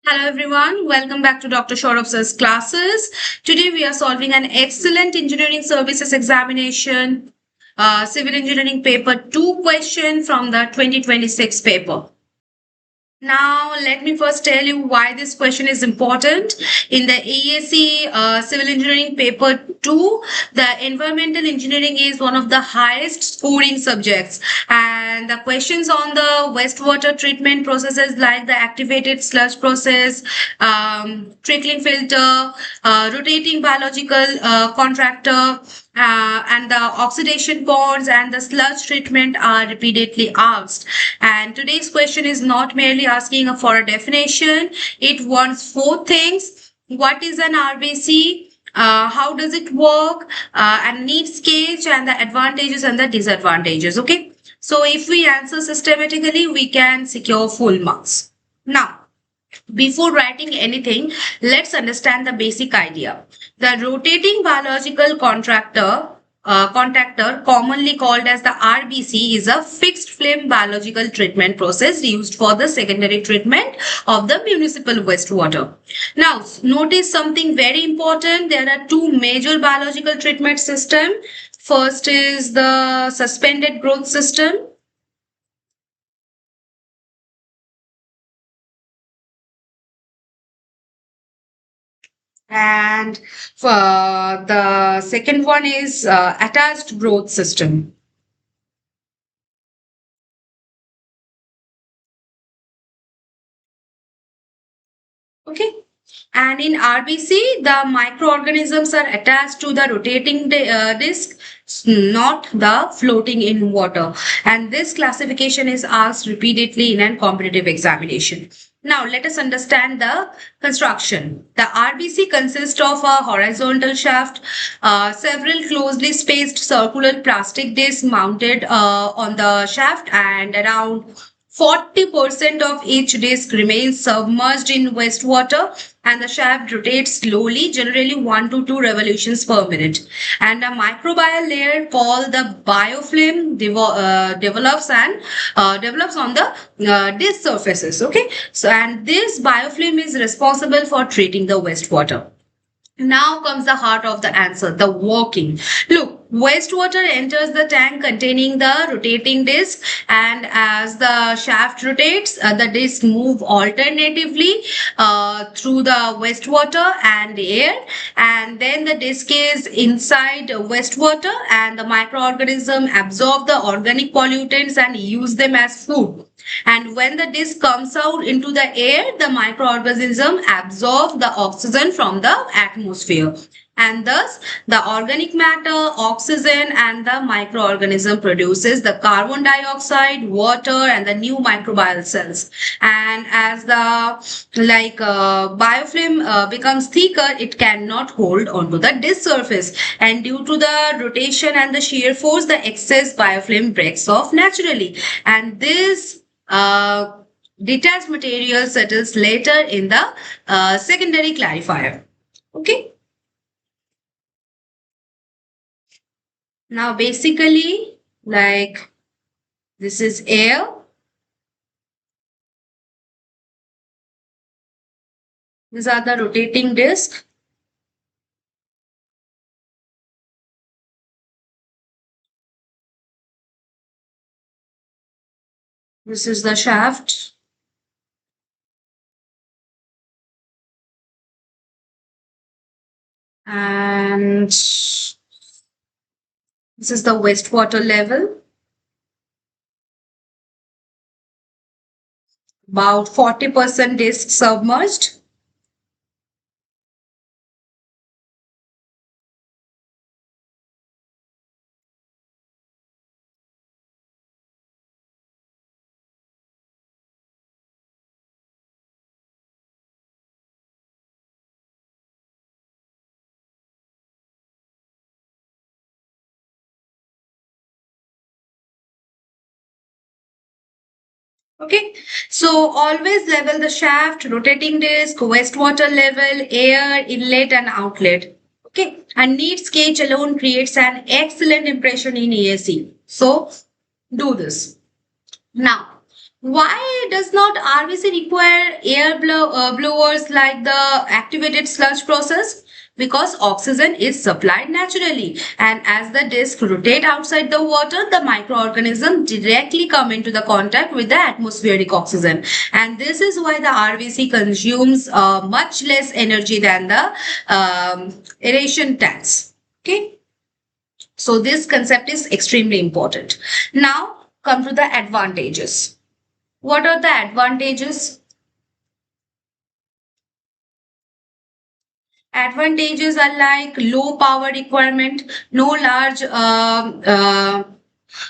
Hello everyone, welcome back to Dr. Sourav's classes. Today we are solving an excellent engineering services examination, civil engineering paper 2 question from the 2026 paper. Now, let me first tell you why this question is important. In the ESE Civil Engineering Paper 2, the environmental engineering is one of the highest scoring subjects. And the questions on the wastewater treatment processes like the activated sludge process, trickling filter, rotating biological contractor, and the oxidation ponds and the sludge treatment are repeatedly asked. And today's question is not merely asking for a definition, it wants four things. What is an RBC? How does it work? And needs gauge and the advantages and the disadvantages. Okay. So if we answer systematically, we can secure full marks. Now, before writing anything, let's understand the basic idea. The rotating biological contactor, commonly called as the RBC, is a fixed flame biological treatment process used for the secondary treatment of the municipal wastewater. Now, notice something very important. There are two major biological treatment systems. First is the suspended growth system. And the second one is attached growth system. Okay. And in RBC, the microorganisms are attached to the rotating disc, not the floating in water. And this classification is asked repeatedly in a competitive examination. Now, let us understand the construction. The RBC consists of a horizontal shaft, several closely spaced circular plastic discs mounted on the shaft, and around 40% of each disc remains submerged in wastewater, and the shaft rotates slowly, generally 1 to 2 revolutions per minute. And a microbial layer called the biofilm develops on the disc surfaces. Okay, so and this biofilm is responsible for treating the wastewater. Now comes the heart of the answer, the working. Look, wastewater enters the tank containing the rotating disc, and as the shaft rotates, the disc move alternatively through the wastewater and air, and then the disc is inside wastewater, and the microorganism absorb the organic pollutants and use them as food. And when the disc comes out into the air, the microorganism absorb the oxygen from the atmosphere. And thus, the organic matter, oxygen, and the microorganism produces the carbon dioxide, water, and the new microbial cells. And as the biofilm becomes thicker, it cannot hold onto the disc surface. And due to the rotation and the shear force, the excess biofilm breaks off naturally. And this detached material settles later in the secondary clarifier. Okay. Now, basically, like this is air. These are the rotating discs. This is the shaft. And this is the wastewater level. About 40% is submerged. Okay, so always level the shaft, rotating disc, wastewater level, air, inlet and outlet. Okay, and neat sketch alone creates an excellent impression in ESE. So do this. Now, Why does not RBC require blowers like the activated sludge process? Because oxygen is supplied naturally, and as the disk rotate outside the water, the microorganisms directly come into the contact with the atmospheric oxygen, and this is why the RBC consumes much less energy than the aeration tanks. Okay, so this concept is extremely important. Now come to the advantages. What are the advantages? Advantages are like low power requirement, no large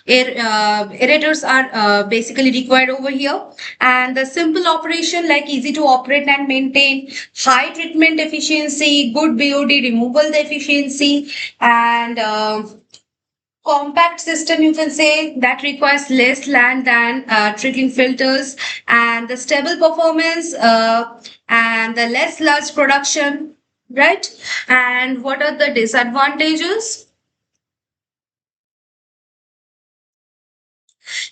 aerators are basically required over here, and the simple operation like easy to operate and maintain, high treatment efficiency, good BOD removal efficiency, and compact system you can say that requires less land than trickling filters, and the stable performance and the less large production, right? And what are the disadvantages?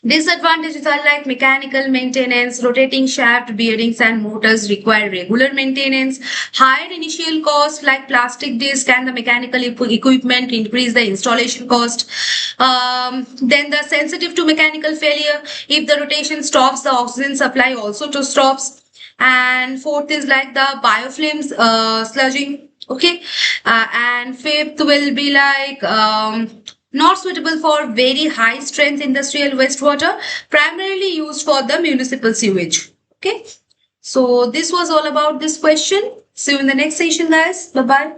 Disadvantages are like mechanical maintenance, rotating shaft, bearings and motors require regular maintenance, higher initial cost like plastic disc and the mechanical equipment increase the installation cost. Then the sensitive to mechanical failure. If the rotation stops, the oxygen supply also to stops. And fourth is like the biofilms sludging. Okay, and fifth will be like not suitable for very high strength industrial wastewater, primarily used for the municipal sewage. Okay, so this was all about this question. See you in the next session, guys. Bye bye.